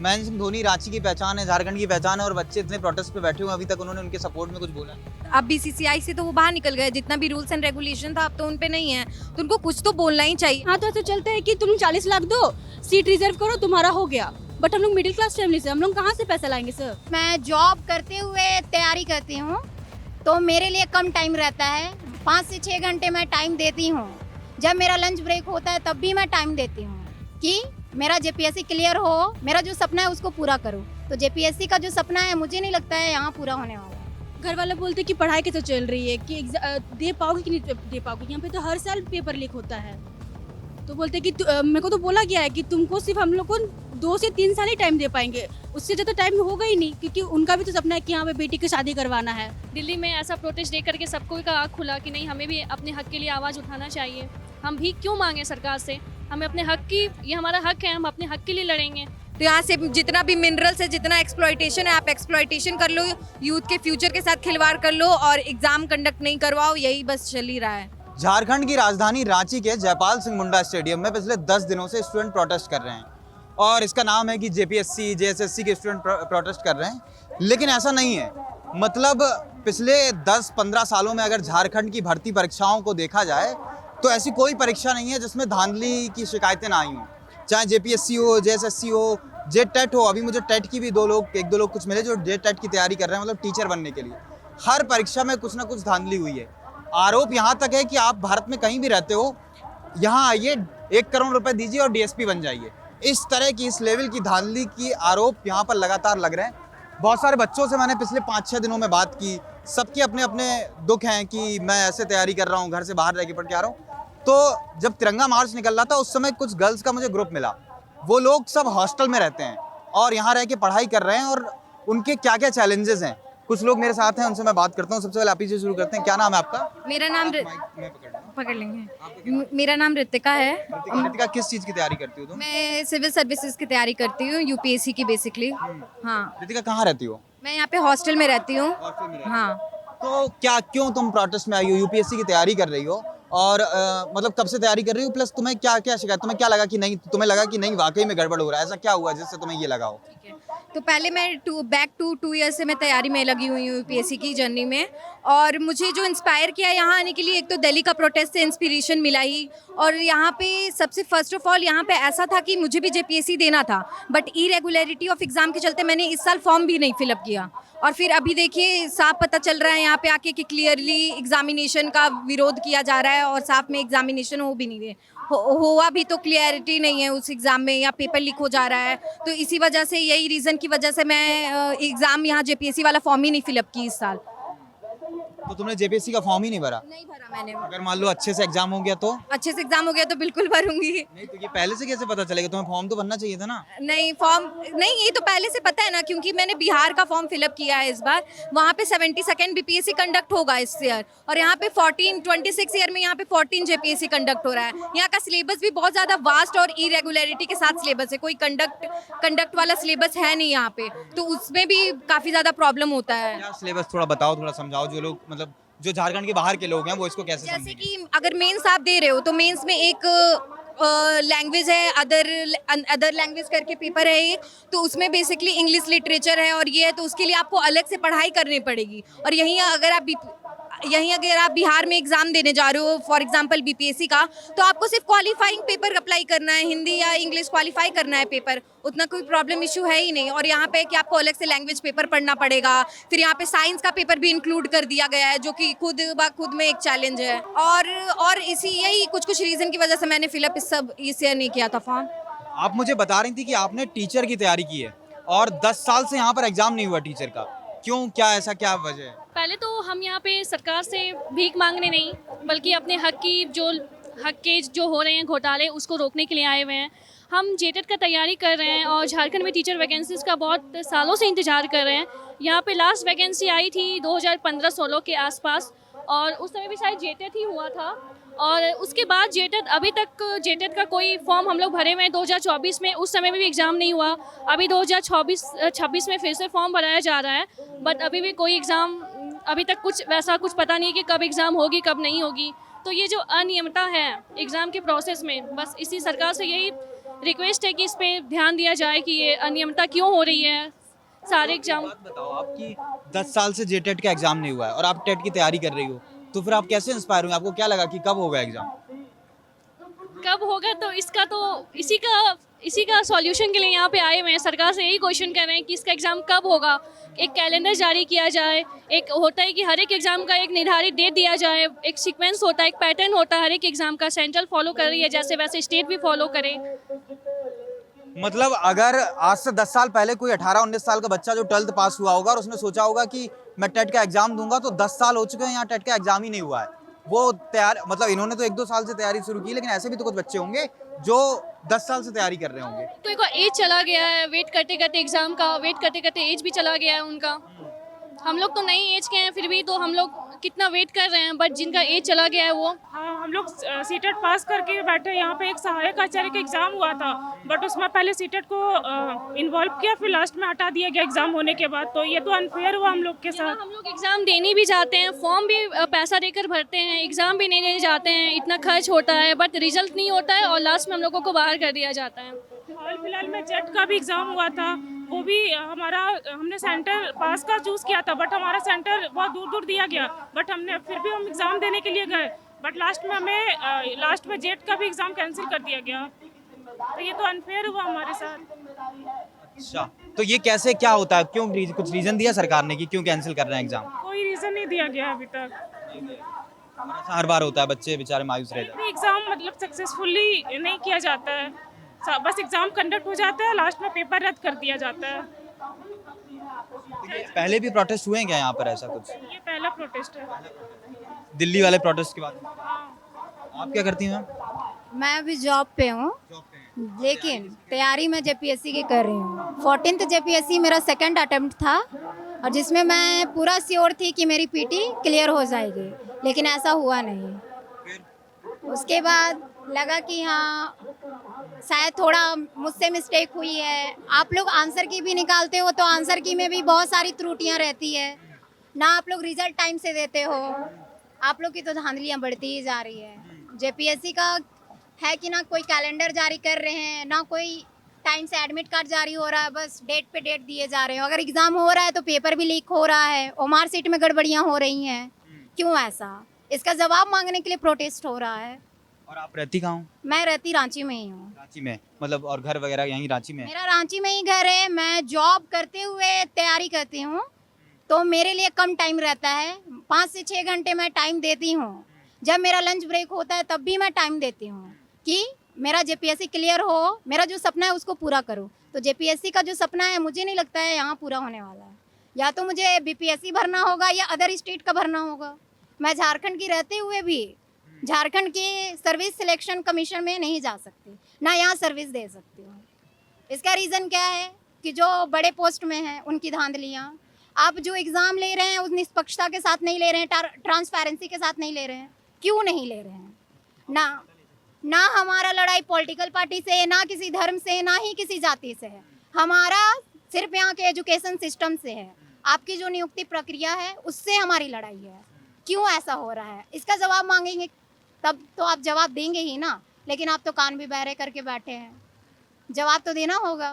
महेंद्र सिंह धोनी रांची की पहचान है, झारखंड की पहचान है और बच्चे इतने प्रोटेस्ट पे बैठे हुए, अभी तक उन्होंने उनके सपोर्ट में कुछ बोला नहीं। अब बीसीसीआई से तो वो बाहर निकल गए, जितना भी रूल्स एंड रेगुलेशन था अब तो उन पे नहीं है, तो उनको कुछ तो बोलना ही चाहिए। हाँ तो ऐसे चलते हैं कि तुम 40 लाख दो, सीट रिजर्व करो, तुम्हारा हो गया। बट हम लोग मिडिल क्लास फैमिली से, हम लोग कहाँ से पैसा लाएंगे सर? मैं जॉब करते हुए तैयारी करती हूँ, तो मेरे लिए कम टाइम रहता है। 5 से 6 घंटे मैं टाइम देती हूँ। जब मेरा लंच ब्रेक होता है तब भी मैं टाइम देती हूँ कि मेरा जेपीएससी क्लियर हो, मेरा जो सपना है उसको पूरा करूँ। तो जेपीएससी का जो सपना है मुझे नहीं लगता है यहाँ पूरा होने वाला है। घर वाले बोलते हैं कि पढ़ाई कैसे चल रही है, कि दे पाओगे कि नहीं दे पाओगे। यहाँ पे तो हर साल पेपर लीक होता है, तो बोलते हैं कि मेरे को तो बोला गया है कि तुमको सिर्फ हम लोग को 2 से 3 साल ही टाइम दे पाएंगे, उससे ज़्यादा टाइम होगा ही नहीं, क्योंकि उनका भी तो सपना है कि यहाँ पे बेटी की शादी करवाना है। दिल्ली में ऐसा प्रोटेस्ट देख करके सबको का आँख खुला कि नहीं, हमें भी अपने हक के लिए आवाज़ उठाना चाहिए। हम भी क्यों मांगे सरकार से, हमें अपने हक की, ये हमारा हक है, हम अपने हक के लिए लड़ेंगे। तो यहाँ से जितना भी मिनरल्स है, जितना एक्सप्लॉयटेशन है, आप एक्सप्लॉयटेशन कर लो, यूथ के फ्यूचर के साथ खिलवाड़ कर लो और एग्जाम कंडक्ट नहीं करवाओ, यही बस चल ही रहा है। झारखंड की राजधानी रांची के जयपाल सिंह मुंडा स्टेडियम में पिछले 10 दिनों से स्टूडेंट प्रोटेस्ट कर रहे हैं और इसका नाम है कि जेपीएससी जेएसएससी के स्टूडेंट प्रोटेस्ट कर रहे हैं, लेकिन ऐसा नहीं है। मतलब पिछले 10-15 सालों में अगर झारखंड की भर्ती परीक्षाओं को देखा जाए तो ऐसी कोई परीक्षा नहीं है जिसमें धांधली की शिकायतें ना आई हों, चाहे जेपीएससी हो, जेएसएससी हो, जेट टेट हो। अभी मुझे टेट की भी एक दो लोग कुछ मिले जो जेट टेट की तैयारी कर रहे हैं, मतलब टीचर बनने के लिए। हर परीक्षा में कुछ ना कुछ धांधली हुई है। आरोप यहाँ तक है कि आप भारत में कहीं भी रहते हो, यहाँ आइए, 1 करोड़ रुपए दीजिए और डीएसपी बन जाइए। इस तरह की, इस लेवल की धांधली की आरोप यहाँ पर लगातार लग रहे हैं। बहुत सारे बच्चों से मैंने पिछले 5-6 दिनों में बात की, सबके अपने अपने दुख हैं कि मैं ऐसे तैयारी कर रहा हूँ, घर से बाहर रह के पढ़ के आ रहा हूँ। तो जब तिरंगा मार्च निकल रहा था उस समय कुछ गर्ल्स का मुझे ग्रुप मिला, वो लोग सब हॉस्टल में रहते हैं और यहाँ रह के पढ़ाई कर रहे हैं और उनके क्या क्या चैलेंजेस हैं। कुछ लोग मेरे साथ हैं, उनसे मैं बात करता हूँ। सबसे पहले आप ही से शुरू करते हैं। क्या नाम है आपका? मेरा नाम पकड़ लेंगे। मेरा नाम रितिका है। रितिका, किस चीज़ की तैयारी करती हो तुम? मैं सिविल सर्विसेज की तैयारी करती हूँ, यूपीएससी की बेसिकली। हाँ, रितिका कहाँ रहती हो? मैं यहाँ पे हॉस्टल में रहती हूँ। हाँ, तो क्यों तुम प्रोटेस्ट में आई हो? यूपीएससी की तैयारी कर रही हो और मतलब कब से तैयारी कर रही हो? प्लस तुम्हें क्या क्या शिकायत, तुम्हें क्या लगा कि नहीं, तुम्हें लगा कि नहीं वाकई में गड़बड़ हो रहा है? ऐसा क्या हुआ जिससे तुम्हें ये लगा हो? ठीक है। तो पहले मैं बैक टू 2 ईयर्स से मैं तैयारी में लगी हुई हूँ यूपीएससी की जर्नी में, और मुझे जो इंस्पायर किया यहाँ आने के लिए, एक तो दिल्ली का प्रोटेस्ट से इंस्पिरेशन मिला ही, और यहाँ पे सबसे फर्स्ट ऑफ ऑल यहाँ पे ऐसा था कि मुझे भी जेपीएससी देना था, बट इरेगुलरिटी ऑफ एग्ज़ाम के चलते मैंने इस साल फॉर्म भी नहीं फिलअप किया। और फिर अभी देखिए साफ पता चल रहा है यहाँ पे आके कि क्लियरली एग्जामिनेशन का विरोध किया जा रहा है और साफ में एग्जामिनेशन हो भी नहीं रहे, हुआ भी तो क्लियरिटी नहीं है उस एग्ज़ाम में, या पेपर लीक हो जा रहा है। तो इसी वजह से, यही रीज़न की वजह से मैं एग्ज़ाम यहाँ जेपीएससी वाला फॉर्म ही नहीं फिलअप की इस साल। तो तुमने जेपीएससी का फॉर्म ही नहीं भरा? नहीं भरा मैंने। अगर मान लो अच्छे से एग्जाम हो गया तो? अच्छे से एग्जाम हो गया तो बिल्कुल भरूंगी। नहीं तो ये पहले से कैसे पता चलेगा? तुम्हें फॉर्म तो भरना चाहिए था ना। नहीं, फॉर्म नहीं, ये तो पहले से पता है ना, क्योंकि मैंने बिहार का फॉर्म फिलअप किया है इस बार। वहाँ पे 72nd बीपीएससी कंडक्ट होगा इस ईयर, और यहाँ पे 26 ईयर में यहाँ पे 14 जेपीएससी कंडक्ट हो रहा है। यहाँ का सिलेबस भी बहुत ज़्यादा वास्ट और इरेगुलरिटी के साथ सिलेबस है, कोई कंडक्ट वाला सिलेबस है नहीं यहाँ पे, तो उसमें भी काफ़ी ज़्यादा प्रॉब्लम होता है। क्या सिलेबस, थोड़ा बताओ, थोड़ा समझाओ, जो लोग मतलब जो झारखंड के बाहर के लोग हैं वो इसको कैसे जैसे समझेंगे? कि अगर मेंस आप दे रहे हो तो मेंस में एक लैंग्वेज है, अदर लैंग्वेज करके पेपर है एक, तो उसमें बेसिकली इंग्लिश लिटरेचर है और ये है, तो उसके लिए आपको अलग से पढ़ाई करनी पड़ेगी। और यहीं अगर आप बिहार में एग्जाम देने जा रहे हो, फॉर एग्जांपल बीपीएससी का, तो आपको सिर्फ क्वालिफाइंग पेपर अप्लाई करना है, हिंदी या इंग्लिश क्वालिफाई करना है पेपर, उतना कोई प्रॉब्लम इशू है ही नहीं। और यहाँ पे कि आपको अलग से लैंग्वेज पेपर पढ़ना पड़ेगा। फिर यहाँ पे साइंस का पेपर भी इंक्लूड कर दिया गया है, जो कि खुद में एक चैलेंज है। और यही कुछ रीज़न की वजह से मैंने फिलअप इस ईयर नहीं किया था फॉर्म। आप मुझे बता रही थी कि आपने टीचर की तैयारी की है और 10 साल से यहाँ पर एग्जाम नहीं हुआ टीचर का, क्यों, क्या ऐसा क्या वजह है? पहले तो हम यहाँ पे सरकार से भीख मांगने नहीं, बल्कि अपने हक के जो हो रहे हैं घोटाले, उसको रोकने के लिए आए हुए हैं। हम जेटेट का तैयारी कर रहे हैं और झारखंड में टीचर वैकेंसीज़ का बहुत सालों से इंतजार कर रहे हैं। यहाँ पे लास्ट वैकेंसी आई थी 2015-16 के आसपास, और उस समय भी शायद जेटेट ही हुआ था। और उसके बाद जेटेट, अभी तक जेटेट का कोई फॉर्म हम लोग भरे हुए हैं 2024 में, उस समय में भी एग्ज़ाम नहीं हुआ। अभी 2026 में फिर से फॉर्म भराया जा रहा है, बट अभी भी कोई एग्ज़ाम, अभी तक कुछ पता नहीं कि कब एग्ज़ाम होगी कब नहीं होगी। तो ये जो अनियमितता है एग्ज़ाम के प्रोसेस में, बस इसी सरकार से यही रिक्वेस्ट है कि इस पे ध्यान दिया जाए कि ये अनियमितता क्यों हो रही है सारे एग्ज़ाम। बात बताओ, आपकी 10 साल से जेटेट का एग्जाम नहीं हुआ है और आप टेट की तैयारी कर रही हो, तो फिर आप कैसे इंस्पायर हुए? आपको क्या लगा कि कब होगा एग्जाम? कब होगा, तो इसका तो इसी का सॉल्यूशन के लिए यहाँ पे आए हुए हैं। सरकार से यही क्वेश्चन कर रहे हैं कि इसका एग्ज़ाम कब होगा, एक कैलेंडर जारी किया जाए। एक होता है कि हर एक एग्ज़ाम का एक निर्धारित डेट दिया जाए, एक सीक्वेंस होता है, एक पैटर्न होता है हर एक एग्ज़ाम का। सेंट्रल फॉलो कर रही है जैसे, वैसे स्टेट भी फॉलो करे। मतलब अगर आज से 10 साल पहले कोई 18-19 साल का बच्चा जो 12th पास हुआ होगा और उसने सोचा होगा कि मैं टेट का एग्जाम दूंगा, तो 10 साल हो चुके हैं यहाँ टेट का एग्जाम ही नहीं हुआ है। वो तैयार, मतलब इन्होंने तो 1-2 साल से तैयारी शुरू की, लेकिन ऐसे भी तो कुछ बच्चे होंगे जो 10 साल से तैयारी कर रहे होंगे। तो एक एज चला गया है, वेट करते करते एग्ज़ाम का, वेट करते करते एज भी चला गया है उनका। हम लोग तो नई एज के हैं, फिर भी तो हम लोग कितना वेट कर रहे हैं, बट जिनका एज चला गया है वो। हाँ, हम लोग सीटेट पास करके बैठे। यहाँ पे एक सहायक आचार्य का एग्जाम हुआ था, बट उसमें पहले सीटेट को इन्वॉल्व किया, फिर लास्ट में हटा दिया गया एग्जाम होने के बाद। तो ये तो अनफेयर हुआ हम लोग के साथ। हम लोग एग्ज़ाम देने भी जाते हैं, फॉर्म भी पैसा देकर भरते हैं, एग्ज़ाम भी नहीं देने जाते हैं, इतना खर्च होता है, बट रिजल्ट नहीं होता है और लास्ट में हम लोगों को बाहर कर दिया जाता है। हाल फिलहाल में जेट का भी एग्जाम हुआ था, वो भी हमने सेंटर पास का चूज़ किया था, बट हमारा सेंटर बहुत दूर दूर दिया गया। बट हमने फिर भी हम एग्ज़ाम देने के लिए गए, बट लास्ट में जेट का भी एग्ज़ाम कैंसिल कर दिया गया। तो ये तो अनफेयर हुआ हमारे साथ। अच्छा, तो ये कैसे, क्या होता है, क्यों, कुछ रीजन दिया सरकार ने कि क्यों कैंसिल कर रहे हैं एग्जाम? कोई रीज़न नहीं दिया गया अभी तक। ऐसा हर बार होता है, बच्चे बेचारे मायूस रह जाते एग्ज़ाम मतलब सक्सेसफुली नहीं किया जाता है, बस एग्ज़ाम कंडक्ट हो जाता है, लास्ट में पेपर रद्द कर दिया जाता है। हैं। पहले भी प्रोटेस्ट हुए हैं क्या यहाँ पर, ऐसा कुछ? ये पहला प्रोटेस्ट है। दिल्ली वाले प्रोटेस्ट के बाद? हाँ। आप क्या करती हैं? मैं अभी जॉब पे हूँ, लेकिन तैयारी मैं जेपीएससी की कर रही हूँ। 14th जेपीएससी मेरा सेकंड अटेम्प्ट था और जिसमें मैं पूरा श्योर थी कि मेरी पीटी क्लियर हो जाएगी, लेकिन ऐसा हुआ नहीं। उसके बाद लगा कि हाँ शायद थोड़ा मुझसे मिस्टेक हुई है। आप लोग आंसर की भी निकालते हो तो आंसर की में भी बहुत सारी त्रुटियां रहती है ना, आप लोग रिजल्ट टाइम से देते हो, आप लोग की तो धांधलियां बढ़ती ही जा रही है। जेपीएससी का है कि ना कोई कैलेंडर जारी कर रहे हैं, ना कोई टाइम से एडमिट कार्ड जारी हो रहा है, बस डेट पे डेट दिए जा रहे हो। अगर एग्ज़ाम हो रहा है तो पेपर भी लीक हो रहा है, ओमार सीट में गड़बड़ियाँ हो रही हैं। क्यों ऐसा? इसका जवाब मांगने के लिए प्रोटेस्ट हो रहा है। और आप रहती कहाँ हो? मैं रहती रांची में ही हूँ। रांची में, मतलब और घर वगैरह यहीं रांची में है? मेरा रांची में ही घर है। मैं जॉब करते हुए तैयारी करती हूँ, तो मेरे लिए कम टाइम रहता है। 5 से 6 घंटे मैं टाइम देती हूँ। जब मेरा लंच ब्रेक होता है तब भी मैं टाइम देती हूँ कि मेरा जेपीएससी क्लियर हो, मेरा जो सपना है उसको पूरा करूँ। तो जेपीएससी का जो सपना है मुझे नहीं लगता है यहाँ पूरा होने वाला है। या तो मुझे बीपीएससी भरना होगा या अदर स्टेट का भरना होगा। मैं झारखंड की रहते हुए भी झारखंड के सर्विस सिलेक्शन कमीशन में नहीं जा सकती, ना यहाँ सर्विस दे सकती हूँ। इसका रीज़न क्या है कि जो बड़े पोस्ट में हैं उनकी धांधलियाँ। आप जो एग्ज़ाम ले रहे हैं उस निष्पक्षता के साथ नहीं ले रहे हैं, ट्रांसपेरेंसी के साथ नहीं ले रहे हैं। क्यों नहीं ले रहे हैं? ना हमारा लड़ाई पॉलिटिकल पार्टी से, ना किसी धर्म से, ना ही किसी जाति से है। हमारा सिर्फ यहाँ के एजुकेशन सिस्टम से है। आपकी जो नियुक्ति प्रक्रिया है उससे हमारी लड़ाई है। क्यों ऐसा हो रहा है? इसका जवाब मांगेंगे तब तो आप जवाब देंगे ही ना, लेकिन आप तो कान भी बहरे करके बैठे हैं। जवाब तो देना होगा।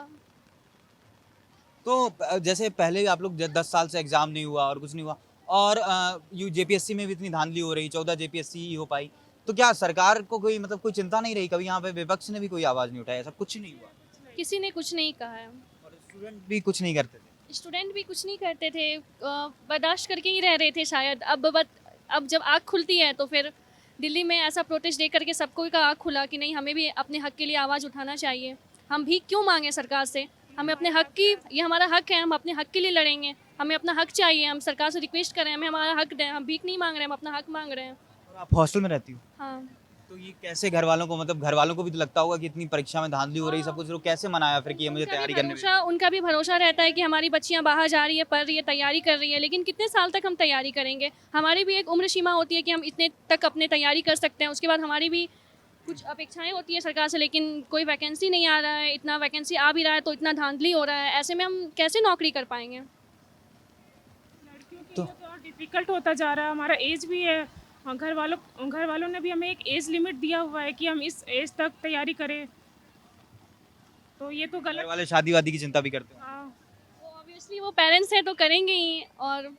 तो जैसे पहले आप लोग 10 साल से एग्जाम नहीं हुआ और कुछ नहीं हुआ, और यू जेपीएससी में भी इतनी धांधली हो रही, 14 जेपीएससी ही हो पाई, तो क्या सरकार को कोई, मतलब कोई चिंता नहीं रही? कभी यहाँ पे विपक्ष ने भी कोई आवाज़ नहीं उठाई? ऐसा कुछ नहीं हुआ? किसी ने कुछ नहीं कहा है। और स्टूडेंट भी कुछ नहीं करते थे? स्टूडेंट भी कुछ नहीं करते थे, बर्दाश्त करके ही रह रहे थे शायद। अब जब आँख खुलती है तो फिर दिल्ली में ऐसा प्रोटेस्ट दे करके सबको का आँख खुला कि नहीं, हमें भी अपने हक के लिए आवाज़ उठाना चाहिए। हम भी क्यों मांगे सरकार से? हमें अपने हक की, ये हमारा हक है, हम अपने हक के लिए लड़ेंगे। हमें अपना हक चाहिए, हम सरकार से रिक्वेस्ट कर रहे हैं हमें हमारा हक दें। हम भीख नहीं मांग रहे हैं, हम अपना हक मांग रहे हैं। और आप हॉस्टल में रहती हो, हाँ। तो ये कैसे घर वालों को, मतलब घर वालों को भी तो लगता होगा कि इतनी परीक्षा में धांधली हो रही, सब कुछ, लोग कैसे मनाया फिर कि ये मुझे तैयारी करने में? उनका भी भरोसा रहता है कि हमारी बच्चियां बाहर जा रही है, पढ़ रही है, तैयारी कर रही है, लेकिन कितने साल तक हम तैयारी करेंगे? हमारी भी एक उम्र सीमा होती है कि हम इतने तक अपने तैयारी कर सकते हैं। उसके बाद हमारी भी कुछ अपेक्षाएं होती हैं सरकार से, लेकिन कोई वैकेंसी नहीं आ रहा है। इतना वैकेंसी आ भी रहा है तो इतना धांधली हो रहा है। ऐसे में हम कैसे नौकरी कर पाएंगे? तो डिफिकल्ट होता जा रहा है। हमारा एज भी है, घर वालों ने भी हमें एक एज लिमिट दिया हुआ है कि हम इस एज तक तैयारी करें। तो ये तो घर गलत। वाले शादी वादी की चिंता भी करते हो? हाँ, ऑब्वियसली वो पेरेंट्स हैं तो करेंगे ही। और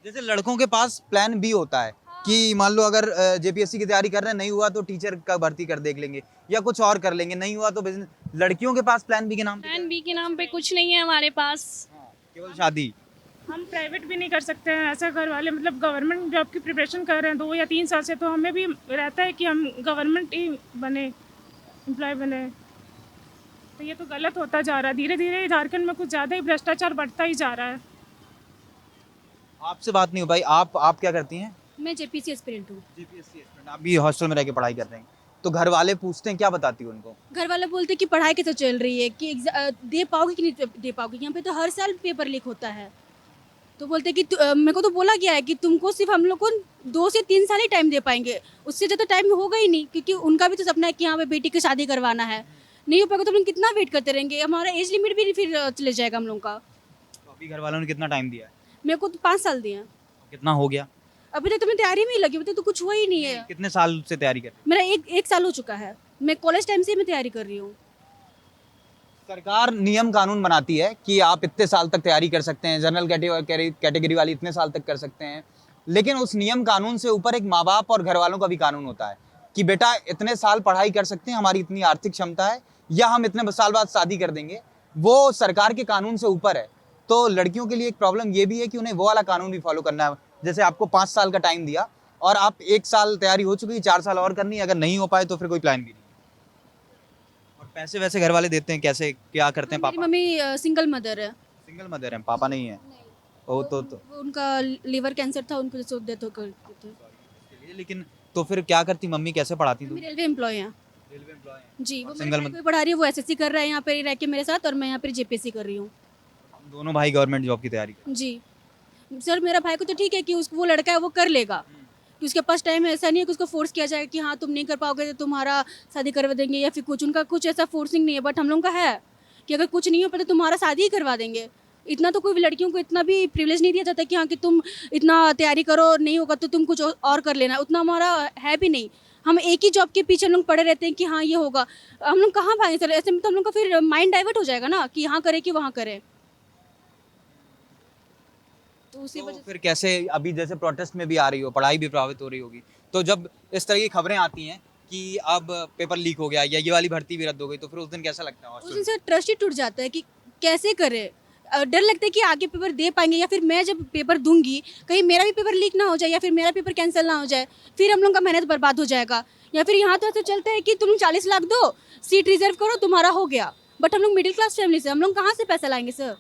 जैसे लड़कों के पास प्लान बी होता है कि मान लो अगर जेपीएससी की तैयारी कर रहे हैं, नहीं हुआ तो टीचर का भर्ती कर देख लेंगे या कुछ और कर लेंगे, नहीं हुआ तो बिजनेस। लड़कियों के पास प्लान बी के नाम पे प्लान बी के नाम पे कुछ नहीं है हमारे पास। केवल शादी। हम प्राइवेट भी नहीं कर सकते हैं ऐसा। घर वाले मतलब गवर्नमेंट जॉब की प्रिपरेशन कर रहे हैं 2 या 3 साल से, तो हमें भी रहता है कि हम गवर्नमेंट ही बने, एम्प्लॉय बने। तो ये तो गलत होता जा रहा है। धीरे धीरे झारखंड में कुछ ज़्यादा ही भ्रष्टाचार बढ़ता ही जा रहा है। आपसे बात नहीं हो भाई, आप क्या करती हैं? मैं जेपीसी एस्पिरेंट हूँ। JPSC student. आप भी हॉस्टल में रह के पढ़ाई कर रहे हैं, तो घर वाले पूछते हैं, क्या बताती हो उनको? घर वाले बोलते हैं कि पढ़ाई कैसे चल रही है, कि दे पाओगे कि नहीं दे पाओगे। यहाँ पे तो हर साल पेपर लीक होता है। तो बोलते हैं कि मेरे को तो बोला गया है कि तुमको सिर्फ हम लोग को 2 से 3 साल ही टाइम दे पाएंगे, उससे ज़्यादा टाइम होगा ही नहीं, क्योंकि उनका भी तो सपना है कि यहाँ पे बेटी की शादी करवाना है। नहीं हो पाएगा तो हम लोग कितना वेट करते रहेंगे, हमारा एज लिमिट भी फिर चले जाएगा हम लोग का। तो अभी घर वालों ने कितना टाइम दिया है? मेरे को तो 5 साल दिए हैं। कितना हो गया? अभी तक तो मैं तैयारी में ही लगी, अभी तक तो कुछ हुआ ही नहीं है। कितने साल से तैयारी कर रहे मेरा एक साल हो चुका है। मैं कॉलेज टाइम से मैं तैयारी कर रही हूँ। हैं? सरकार नियम कानून बनाती है कि आप इतने साल तक तैयारी कर सकते हैं, जनरल कैटेगरी वाली इतने साल तक कर सकते हैं, लेकिन उस नियम कानून से ऊपर एक माँ बाप और घर वालों का भी कानून होता है कि बेटा इतने साल पढ़ाई कर सकते हैं, हमारी इतनी आर्थिक क्षमता है, या हम इतने साल बाद शादी कर देंगे। वो सरकार के कानून से ऊपर है। तो लड़कियों के लिए एक प्रॉब्लम ये भी है कि उन्हें वो वाला कानून भी फॉलो करना है। जैसे आपको 5 साल का टाइम दिया और आप 1 साल तैयारी हो चुकी है, 4 साल और करनी है, अगर नहीं हो पाए तो फिर कोई प्लान भी नहीं। और पैसे वैसे घर वाले देते हैं कैसे, क्या करते हैं मेरी पापा? मम्मी सिंगल मदर है। सिंगल मदर है, पापा नहीं है? ओ तो वो उनका लिवर कैंसर था, उनको डेथ हो गई थी। लेकिन तो फिर क्या करती मम्मी, कैसे पढ़ाती तू? मम्मी रेलवे एम्प्लॉय हैं। रेलवे एम्प्लॉय जी, वो सिंगल मेरे भाई को पढ़ा रही है, वो एसएससी कर रहा है यहाँ पे रह के मेरे साथ, और मैं यहाँ पे जेपीएससी कर रही हूँ। दोनों भाई गवर्नमेंट जॉब की तैयारी कर। जी सर, मेरा भाई को तो ठीक है कि उसको, वो लड़का है वो कर लेगा, कि उसके पास टाइम है। ऐसा नहीं है कि उसको फोर्स किया जाए कि हाँ तुम नहीं कर पाओगे तो तुम्हारा शादी करवा देंगे, या फिर कुछ उनका कुछ ऐसा फोर्सिंग नहीं है। बट हम लोग का है कि अगर कुछ नहीं हो पाता तो तुम्हारा शादी ही करवा देंगे। इतना तो कोई लड़कियों को इतना भी प्रिविलेज नहीं दिया जाता कि हाँ कि तुम इतना तैयारी करो, नहीं होगा तो तुम कुछ और कर लेना, उतना हमारा है भी नहीं। हम एक ही जॉब के पीछे हम लोग पड़े रहते हैं कि हाँ ये होगा। हम लोग कहाँ भागे सर, ऐसे में तो हम लोग का फिर माइंड डाइवर्ट हो जाएगा ना, कि यहाँ करे कि वहाँ करे। तो उसी तो वजह फिर कैसे, अभी जैसे प्रोटेस्ट में भी आ रही हो, पढ़ाई भी प्रभावित हो रही होगी, तो जब इस तरह की खबरें आती हैं कि अब पेपर लीक हो गया या ये वाली भर्ती भी रद्द हो गई, तो फिर उस दिन कैसा लगता है उस हॉस्टल दिन से ट्रस्ट ही टूट जाता है कि कैसे करे। डर लगता है कि आगे पेपर दे पाएंगे, या फिर मैं जब पेपर दूंगी कहीं मेरा भी पेपर लीक ना हो जाए, या फिर मेरा पेपर कैंसिल ना हो जाए, फिर हम लोग का मेहनत बर्बाद हो जाएगा। या फिर यहाँ तो ऐसा चलता है कि तुम 40 लाख दो, सीट रिजर्व करो, तुम्हारा हो गया। बट हम लोग मिडिल क्लास फैमिली से, हम लोग कहाँ से पैसा लाएंगे सर?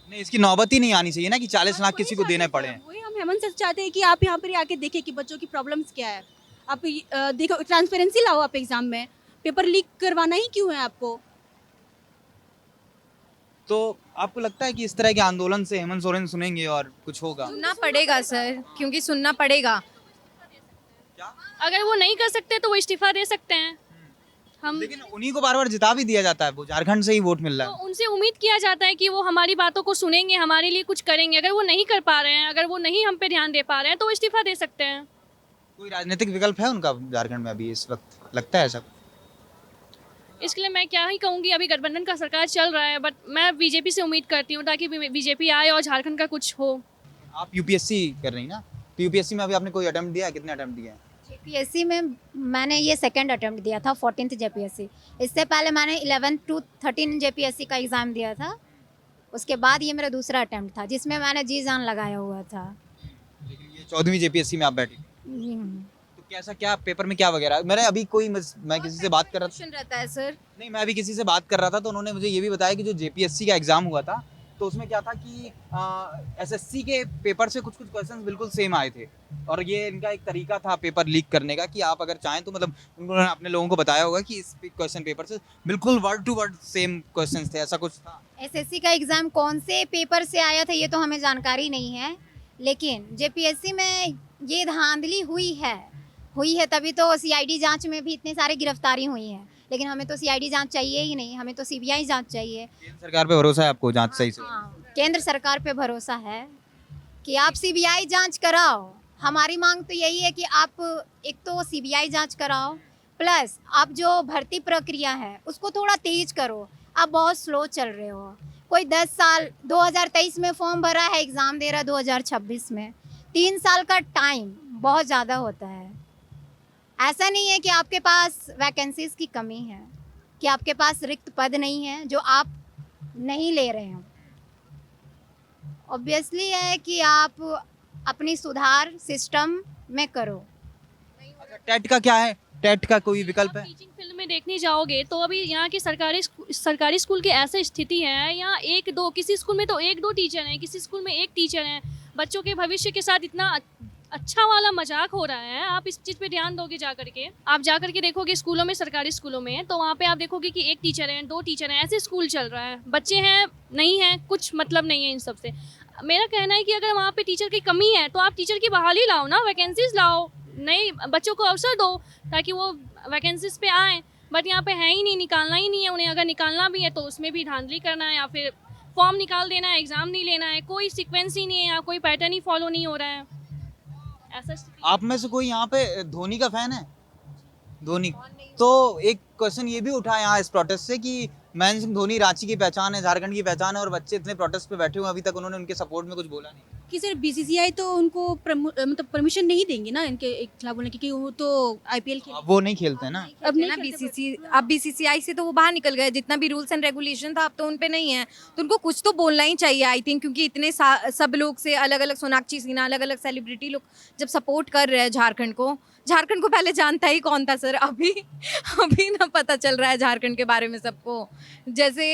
नहीं, इसकी नौबत ही नहीं आनी चाहिए ना कि 40 लाख किसी को देने पड़े। वही हम हेमंत सर चाहते हैं कि आप यहाँ पर आके देखिए कि बच्चों की प्रॉब्लम्स क्या है। आप देखो, ट्रांसपेरेंसी लाओ आप एग्जाम में। पेपर लीक करवाना ही क्यों है आपको? तो आपको लगता है कि इस तरह के आंदोलन से हेमंत सोरेन सुनेंगे और कुछ होगा? सुनना पड़ेगा सर, क्योंकि सुनना पड़ेगा। अगर वो नहीं कर सकते तो वो इस्तीफा दे सकते हैं। हम लेकिन उन्हीं को बार बार जिता भी दिया जाता है, वो झारखंड से ही वोट मिल रहा तो है। उनसे उम्मीद किया जाता है कि वो हमारी बातों को सुनेंगे, हमारे लिए कुछ करेंगे। अगर वो नहीं कर पा रहे हैं, अगर वो नहीं हम पे ध्यान दे पा रहे हैं, तो वो इस्तीफा दे सकते हैं। कोई राजनीतिक विकल्प है उनका झारखंड में अभी इस वक्त, लगता है ऐसा? इसके लिए मैं क्या ही कहूँगी, अभी गठबंधन का सरकार चल रहा है, बट मैं बीजेपी से उम्मीद करती हूँ ताकि बीजेपी आए और झारखंड का कुछ हो। आप यूपीएससी कर रही ना, तो यूपीएससी में अभी आपने कोई अटेम्प्ट दिया है? कितने अटेम्प्ट दिए हैं? जेपीएससी में मैंने ये सेकंड अटेम्प्ट दिया था, 14th जेपीएससी। इससे पहले मैंने 11 to 13 जेपीएससी का एग्ज़ाम दिया था। उसके बाद ये मेरा दूसरा अटेम्प्ट था जिसमें मैंने जी जान लगाया हुआ था। लेकिन ये 14वीं जेपीएससी में आप बैठी, तो कैसा, क्या पेपर में क्या वगैरह? मैंने अभी मैं किसी से बात कर रहा था, क्वेश्चन रहता है सर। नहीं मैं अभी किसी से बात कर रहा था, तो उन्होंने मुझे ये भी बताया कि जो जेपीएससी का एग्जाम हुआ था, तो उसमें क्या था कि एसएससी के पेपर से कुछ क्वेश्चन बिल्कुल सेम आए थे, और ये इनका एक तरीका था पेपर लीक करने का कि आप अगर चाहें तो, मतलब उन्होंने अपने लोगों को बताया होगा कि इस क्वेश्चन पेपर से बिल्कुल word to word same question थे, ऐसा कुछ था। एसएससी का एग्ज़ाम कौन से पेपर से आया था ये तो हमें जानकारी नहीं है, लेकिन जेपीएससी में ये धांधली हुई है तभी तो सीआईडी जांच में भी इतने सारे गिरफ्तारी हुई हैं। लेकिन हमें तो सीआईडी जांच चाहिए ही नहीं, हमें तो सीबीआई जांच चाहिए। केंद्र सरकार पे भरोसा है आपको, जांच सही से? हाँ, केंद्र सरकार पे भरोसा है कि आप सीबीआई जांच कराओ। हमारी मांग तो यही है कि आप एक तो सीबीआई जांच कराओ, प्लस आप जो भर्ती प्रक्रिया है उसको थोड़ा तेज करो। आप बहुत स्लो चल रहे हो। कोई 10 साल 2023 में फॉर्म भरा है, एग्ज़ाम दे रहा है 2026 में। 3 साल का टाइम बहुत ज़्यादा होता है। ऐसा नहीं है कि आपके पास वैकेंसीज़ की कमी है, कि आपके पास रिक्त पद नहीं है जो आप नहीं ले रहे हो। ऑब्वियसली है कि आप अपनी सुधार सिस्टम में करो। टेट का क्या है? टेट का कोई विकल्प है? टीचिंग फील्ड में देखने जाओगे तो अभी यहाँ की सरकारी स्कूल की ऐसी स्थिति है, यहाँ एक दो, किसी स्कूल में तो 1-2 टीचर हैं, किसी स्कूल में 1 टीचर हैं। बच्चों के भविष्य के साथ इतना अच्छा वाला मजाक हो रहा है। आप इस चीज़ पे ध्यान दोगे जा करके, आप जा करके देखोगे स्कूलों में, सरकारी स्कूलों में, तो वहाँ पे आप देखोगे कि 1 टीचर है, 2 टीचर हैं, ऐसे स्कूल चल रहा है। बच्चे हैं नहीं हैं, कुछ मतलब नहीं है इन सब से। मेरा कहना है कि अगर वहाँ पे टीचर की कमी है तो आप टीचर की बहाली लाओ ना, वैकेंसीज लाओ, नए बच्चों को अवसर दो ताकि वो वैकेंसीज पे आएँ। बट यहाँ पे है ही नहीं, निकालना ही नहीं है उन्हें। अगर निकालना भी है तो उसमें भी धांधली करना है या फिर फॉर्म निकाल देना है, एग्ज़ाम नहीं लेना है, कोई सीक्वेंस ही नहीं है, या कोई पैटर्न ही फॉलो नहीं हो रहा है। ऐसा आप में से कोई यहाँ पे धोनी का फैन है? धोनी। तो एक क्वेश्चन ये भी उठा यहाँ इस प्रोटेस्ट से कि महेंद्र सिंह धोनी रांची की पहचान है, झारखंड की पहचान है, और बच्चे इतने प्रोटेस्ट पे बैठे हुए अभी तक उन्होंने उनके सपोर्ट में कुछ बोला नहीं। कि सर बीसीसीआई तो उनको मतलब परमिशन नहीं देंगे ना इनके खिलाफ बोलने की, क्योंकि वो तो आईपीएल खेल अब वो नहीं खेलते हैं ना। अब नहीं ना खेलते अब बीसीसीआई से तो वो बाहर निकल गए। जितना भी रूल्स एंड रेगुलेशन था अब तो उन पे नहीं है, तो उनको कुछ तो बोलना ही चाहिए आई थिंक, क्योंकि इतने सब लोग से अलग अलग, सोनाक्षी सिन्हा, अलग अलग सेलिब्रिटी लोग जब सपोर्ट कर रहे हैं झारखंड को पहले जानता ही कौन था सर? अभी ना पता चल रहा है झारखंड के बारे में सबको। जैसे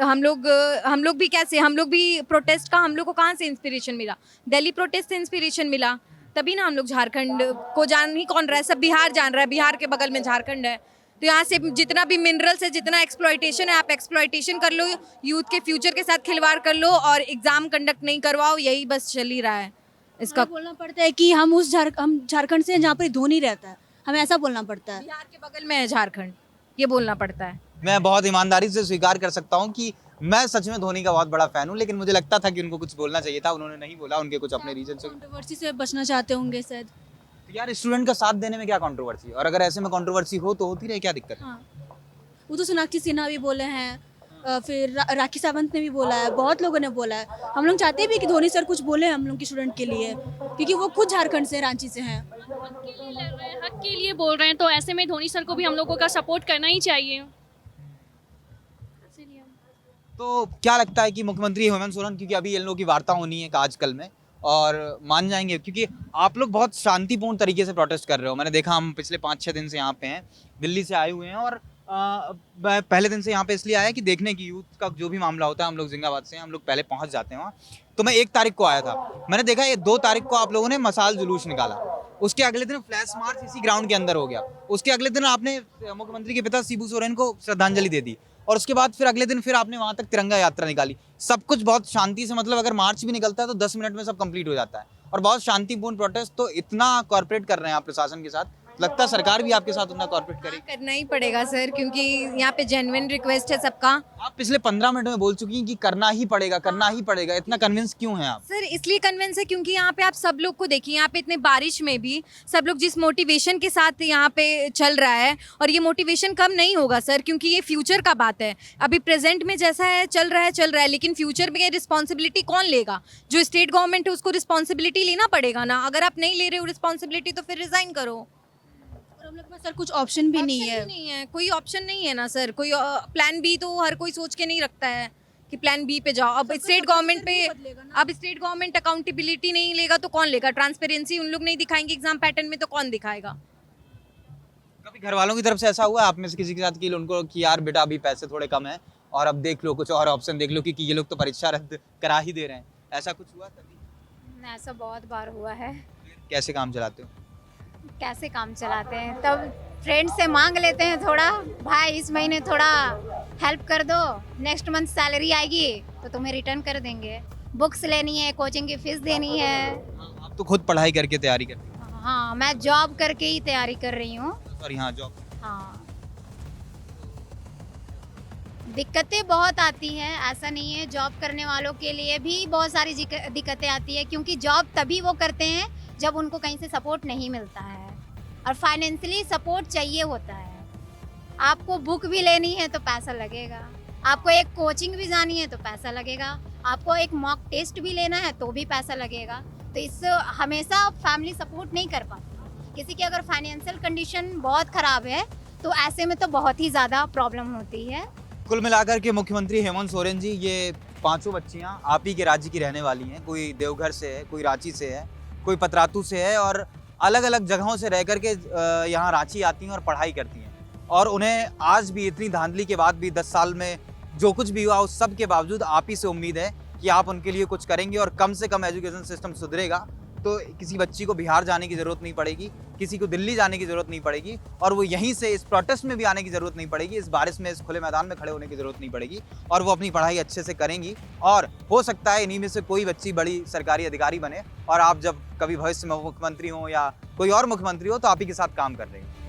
हम लोग भी कैसे, हम लोग भी प्रोटेस्ट का, हम लोग को कहाँ से इंस्पिरेशन मिला? दिल्ली प्रोटेस्ट से इंस्पिरेशन मिला, तभी ना हम लोग झारखंड को जान ही कौन रहा है, सब बिहार जान रहा है, बिहार के बगल में झारखंड है। तो यहाँ से जितना भी मिनरल्स है, जितना एक्सप्लॉयटेशन है, आप एक्सप्लॉयटेशन कर लो, यूथ के फ्यूचर के साथ खिलवाड़ कर लो और एग्जाम कंडक्ट नहीं करवाओ, यही बस चल ही रहा है। इसका बोलना पड़ता है कि हम झारखंड से हैं जहाँ पर धोनी रहता है, हमें ऐसा बोलना पड़ता है। बिहार के बगल में है झारखंड, ये बोलना पड़ता है। मैं बहुत ईमानदारी से स्वीकार कर सकता हूँ कि मैं सच में धोनी का बहुत बड़ा फैन हूँ, लेकिन मुझे लगता था कि उनको कुछ बोलना चाहिए था, उन्होंने नहीं बोला, उनके कुछ अपने रीजन से। कंट्रोवर्सी से बचना चाहते होंगे शायद। तो यार स्टूडेंट का साथ देने में क्या कंट्रोवर्सी? और अगर ऐसे में कंट्रोवर्सी हो तो होती रहे, क्या दिक्कत है? हाँ, वो तो सोनाक्षी सिन्हा भी बोले हैं, फिर राखी सावंत ने भी बोला है, बहुत लोगों ने बोला है। हम लोग चाहते भी कि धोनी सर कुछ बोले हम लोग के स्टूडेंट के लिए, क्योंकि वो खुद झारखंड से, रांची से हैं। हक के लिए लड़ रहे हैं, हक के लिए बोल रहे हैं, तो ऐसे में धोनी सर को भी हम लोगों का सपोर्ट करना ही चाहिए। तो क्या लगता है कि मुख्यमंत्री हेमंत सोरेन, क्योंकि अभी इन लोगों की वार्ता होनी है आजकल में, और मान जाएंगे, क्योंकि आप लोग बहुत शांतिपूर्ण तरीके से प्रोटेस्ट कर रहे हो। मैंने देखा, हम पिछले 5-6 दिन से यहाँ पे हैं, दिल्ली से आए हुए हैं, और पहले दिन से यहाँ पे इसलिए आया कि देखने की यूथ का जो भी मामला होता है, हम लोग जिंदाबाद से हैं, हम लोग पहले पहुँच जाते हैं वहाँ। तो मैं 1 तारीख को आया था, मैंने देखा ये 2 तारीख को आप लोगों ने मसाल जुलूस निकाला, उसके अगले दिन फ्लैश मार्च इसी ग्राउंड के अंदर हो गया, उसके अगले दिन आपने मुख्यमंत्री के पिता शिबू सोरेन को श्रद्धांजलि दे दी, और उसके बाद फिर अगले दिन फिर आपने वहाँ तक तिरंगा यात्रा निकाली। सब कुछ बहुत शांति से, मतलब अगर मार्च भी निकलता है तो 10 मिनट में सब कंप्लीट हो जाता है, और बहुत शांतिपूर्ण प्रोटेस्ट। तो इतना कॉर्पोरेट कर रहे हैं आप प्रशासन के साथ, लगता है सरकार भी आपके साथ उतना कॉर्पोरेट करेगी? करना ही पड़ेगा सर, क्योंकि यहाँ पे जेन्युइन रिक्वेस्ट है सबका। आप पिछले 15 मिनट में बोल चुकी हैं कि करना ही पड़ेगा, करना ही पड़ेगा, इतना कन्विंस क्यों हैं आप? सर इसलिए कन्विंस है क्योंकि यहाँ पे आप सब लोग को देखिए, यहाँ पे इतने बारिश में भी सब लोग जिस मोटिवेशन के साथ यहाँ पे चल रहा है, और ये मोटिवेशन कम नहीं होगा सर, क्योंकि ये फ्यूचर का बात है। अभी प्रेजेंट में जैसा है चल रहा है, लेकिन फ्यूचर में रिस्पॉन्सिबिलिटी कौन लेगा? जो स्टेट गवर्नमेंट है उसको रिस्पॉन्सिबिलिटी लेना पड़ेगा ना। अगर आप नहीं ले रहे हो रिस्पॉन्सिबिलिटी तो फिर रिजाइन करो। हम लोग के पास सर कुछ ऑप्शन भी नहीं है। कोई ऑप्शन नहीं है ना सर, कोई प्लान बी तो हर कोई सोच के नहीं रखता है कि प्लान बी पे जाओ। अब स्टेट गवर्नमेंट अकाउंटेबिलिटी नहीं लेगा तो कौन लेगा? ट्रांसपेरेंसी उन लोग नहीं दिखाएंगे एग्जाम पैटर्न में तो कौन दिखाएगा? कभी घर वालों की तरफ से ऐसा हुआ आप में से किसी के साथ कि उनको कि यार बेटा अभी पैसे थोड़े कम है और अब देख लो कुछ और ऑप्शन देख लो, क्योंकि ये लोग तो परीक्षा रद्द करा ही दे रहे हैं, ऐसा कुछ हुआ कभी? ऐसा बहुत बार हुआ है। कैसे काम चलाते हो? कैसे काम चलाते हैं, तब फ्रेंड से मांग लेते हैं थोड़ा, भाई इस महीने थोड़ा हेल्प कर दो, नेक्स्ट मंथ सैलरी आएगी तो तुम्हें रिटर्न कर देंगे। बुक्स लेनी है, कोचिंग की फीस देनी है। आप तो खुद पढ़ाई करके तैयारी करते हो? हाँ, मैं जॉब करके ही तैयारी कर रही हूँ। सॉरी, हाँ जॉब। हाँ, दिक्कतें बहुत आती हैं, ऐसा नहीं है। जॉब करने वालों के लिए भी बहुत सारी दिक्कतें आती है, क्योंकि जॉब तभी वो करते हैं जब उनको कहीं से सपोर्ट नहीं मिलता है। और फाइनेंशियली सपोर्ट चाहिए होता है। आपको बुक भी लेनी है तो पैसा लगेगा, आपको एक कोचिंग भी जानी है तो पैसा लगेगा, आपको एक मॉक टेस्ट भी लेना है तो भी पैसा लगेगा। तो इससे हमेशा फैमिली सपोर्ट नहीं कर पाती। किसी की अगर फाइनेंशियल कंडीशन बहुत ख़राब है तो ऐसे में तो बहुत ही ज़्यादा प्रॉब्लम होती है। कुल मिलाकर के मुख्यमंत्री हेमंत सोरेन जी, ये पांचों बच्चियां आप ही के राज्य की रहने वाली हैं। कोई देवघर से है, कोई रांची से है, कोई पतरातू से है और अलग अलग जगहों से रह करके यहाँ रांची आती हैं और पढ़ाई करती हैं। और उन्हें आज भी इतनी धांधली के बाद भी 10 साल में जो कुछ भी हुआ उस सब के बावजूद आप ही से उम्मीद है कि आप उनके लिए कुछ करेंगे और कम से कम एजुकेशन सिस्टम सुधरेगा तो किसी बच्ची को बिहार जाने की ज़रूरत नहीं पड़ेगी, किसी को दिल्ली जाने की ज़रूरत नहीं पड़ेगी और वो यहीं से इस प्रोटेस्ट में भी आने की ज़रूरत नहीं पड़ेगी, इस बारिश में इस खुले मैदान में खड़े होने की ज़रूरत नहीं पड़ेगी और वो अपनी पढ़ाई अच्छे से करेंगी। और हो सकता है इन्हीं में से कोई बच्ची बड़ी सरकारी अधिकारी बने और आप जब कभी भविष्य में मुख्यमंत्री हो या कोई और मुख्यमंत्री हो तो आप ही के साथ काम कर रही हो।